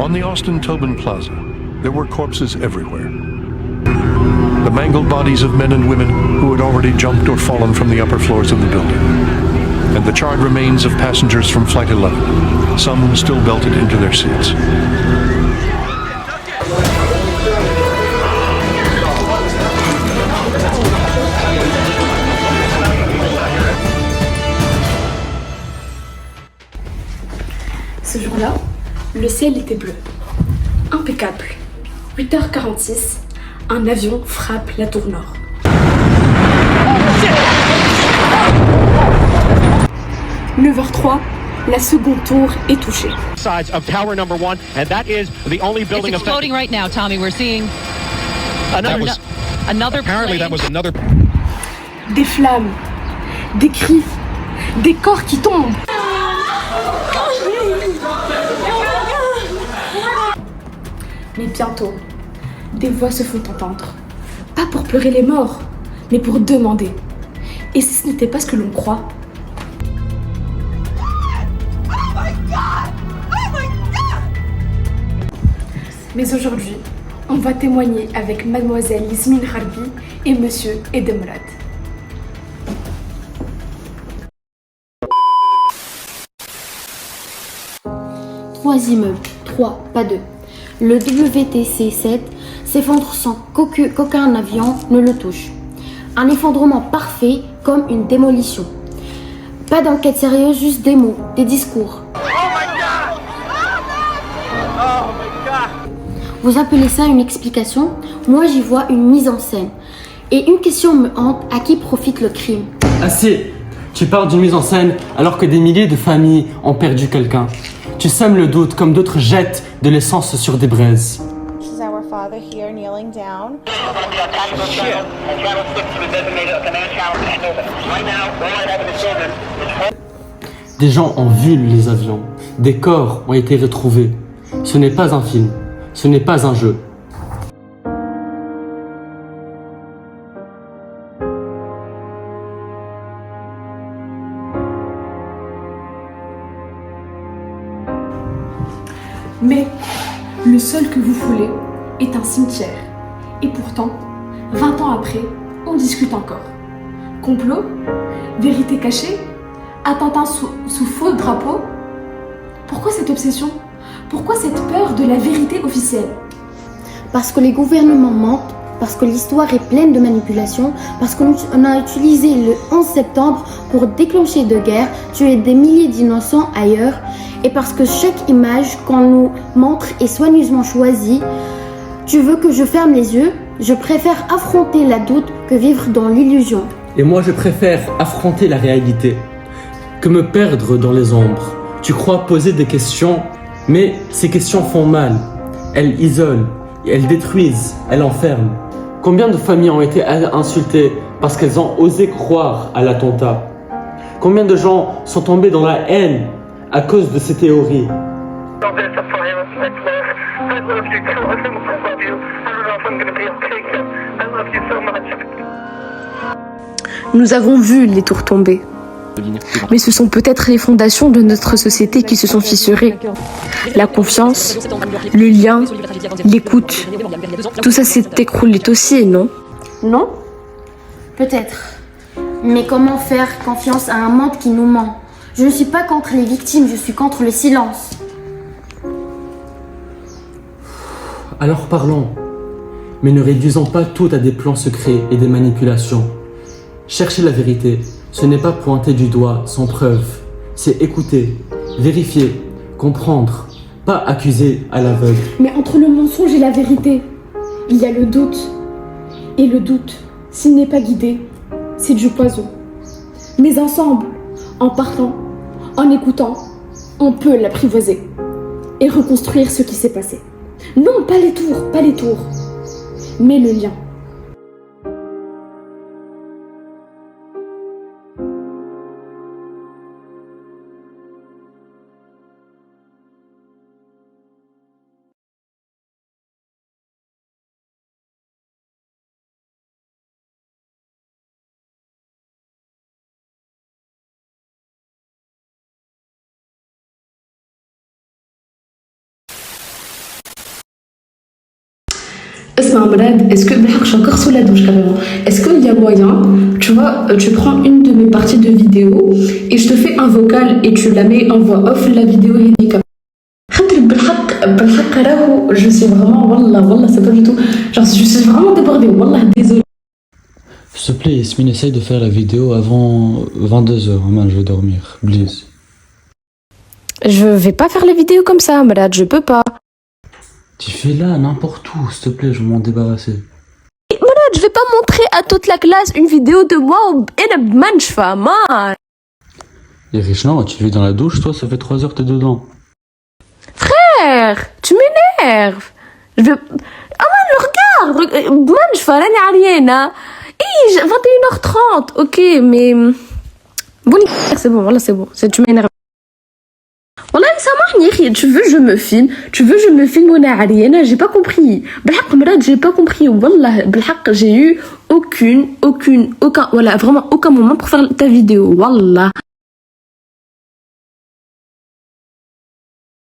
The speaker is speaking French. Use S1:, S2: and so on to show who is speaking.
S1: On the Austin Tobin Plaza, there were corpses everywhere. The mangled bodies of men and women who had already jumped or fallen from the upper floors of the building. And the charred remains of passengers from Flight 11, some still belted into their seats.
S2: Ce jour-là, le ciel était bleu, impeccable. 8h46, un avion frappe la tour nord. 9h03, la seconde tour est touchée.
S3: Sides of tower number 1, and that is the only building
S4: it's exploding right now, Tommy. We're seeing another
S3: apparently
S4: plane.
S3: that was another.
S2: Des flammes, des cris, des corps qui tombent. Mais bientôt, des voix se font entendre. Pas pour pleurer les morts, mais pour demander. Et si ce n'était pas ce que l'on croit? Mais aujourd'hui, on va témoigner avec mademoiselle Yasmine Harbi et monsieur Edemrad.
S5: Trois immeubles, 3, pas 2. Le WTC-7 s'effondre sans qu'aucun avion ne le touche. Un effondrement parfait comme une démolition. Pas d'enquête sérieuse, juste des mots, des discours. Vous appelez ça une explication? Moi j'y vois une mise en scène. Et une question me hante, à qui profite le crime?
S6: Assez! Tu parles d'une mise en scène alors que des milliers de familles ont perdu quelqu'un. Tu sèmes le doute comme d'autres jettent de l'essence sur des braises.
S7: This is our father here kneeling down.
S6: Des gens ont vu les avions. Des corps ont été retrouvés. Ce n'est pas un film. Ce n'est pas un jeu.
S2: Mais le sol que vous foulez est un cimetière. Et pourtant, 20 ans après, on discute encore. Complot? Vérité cachée? Attentat sous faux drapeau? Pourquoi cette obsession? Pourquoi cette peur de la vérité officielle?
S5: Parce que les gouvernements mentent, parce que l'histoire est pleine de manipulations, parce qu'on a utilisé le 11 septembre pour déclencher de guerres, tuer des milliers d'innocents ailleurs, et parce que chaque image qu'on nous montre est soigneusement choisie. Tu veux que je ferme les yeux? Je préfère affronter la doute que vivre dans l'illusion.
S6: Et moi je préfère affronter la réalité que me perdre dans les ombres. Tu crois poser des questions, mais ces questions font mal. Elles isolent, elles détruisent, elles enferment. Combien de familles ont été insultées parce qu'elles ont osé croire à l'attentat? Combien de gens sont tombés dans la haine à cause de ces théories?
S2: Nous avons vu les tours tomber. Mais ce sont peut-être les fondations de notre société qui se sont fissurées. La confiance, le lien, l'écoute, tout ça s'est écroulé aussi, non?
S5: Non? Peut-être. Mais comment faire confiance à un monde qui nous ment? Je ne suis pas contre les victimes, je suis contre le silence.
S6: Alors parlons, mais ne réduisons pas tout à des plans secrets et des manipulations. Chercher la vérité, ce n'est pas pointer du doigt sans preuve, c'est écouter, vérifier, comprendre, pas accuser à l'aveugle.
S2: Mais entre le mensonge et la vérité, il y a le doute. Et le doute, s'il n'est pas guidé, c'est du poison. Mais ensemble, en parlant, en écoutant, on peut l'apprivoiser et reconstruire ce qui s'est passé. Non, pas les tours, mais le lien. Esma Brad, est-ce que je suis encore sous la douche carrément? Est-ce qu'il y a moyen, tu vois, tu prends une de mes parties de vidéo et je te fais un vocal et tu la mets en voix off, la vidéo est nickel. Je suis vraiment, wallah, c'est pas du tout. Genre, je suis vraiment débordée, wallah, désolée.
S6: S'il te plaît, Yasmine, essaye de faire la vidéo avant 22h. Maman, je vais dormir. Please.
S2: Je vais pas faire la vidéo comme ça, Brad, je peux pas.
S6: Tu fais là, n'importe où, s'il te plaît, je vais m'en débarrasser.
S2: Brad, je vais pas montrer à toute la classe une vidéo de moi et de manchfa, man.
S6: Et Richard, tu vis dans la douche, toi, ça fait 3 heures que t'es dedans.
S2: Frère, tu m'énerves. Je veux... Ah man, regarde, manchfa, l'année arienne. 21h30, ok, mais... Bon, c'est bon, voilà, c'est bon, tu m'énerves. Voilà, ça marche, tu veux je me filme, mon arienne, j'ai pas compris. Blhaq, Mrad, j'ai pas compris. Wallah, blhaq, j'ai eu aucun, voilà, vraiment aucun moment pour faire ta vidéo, wallah.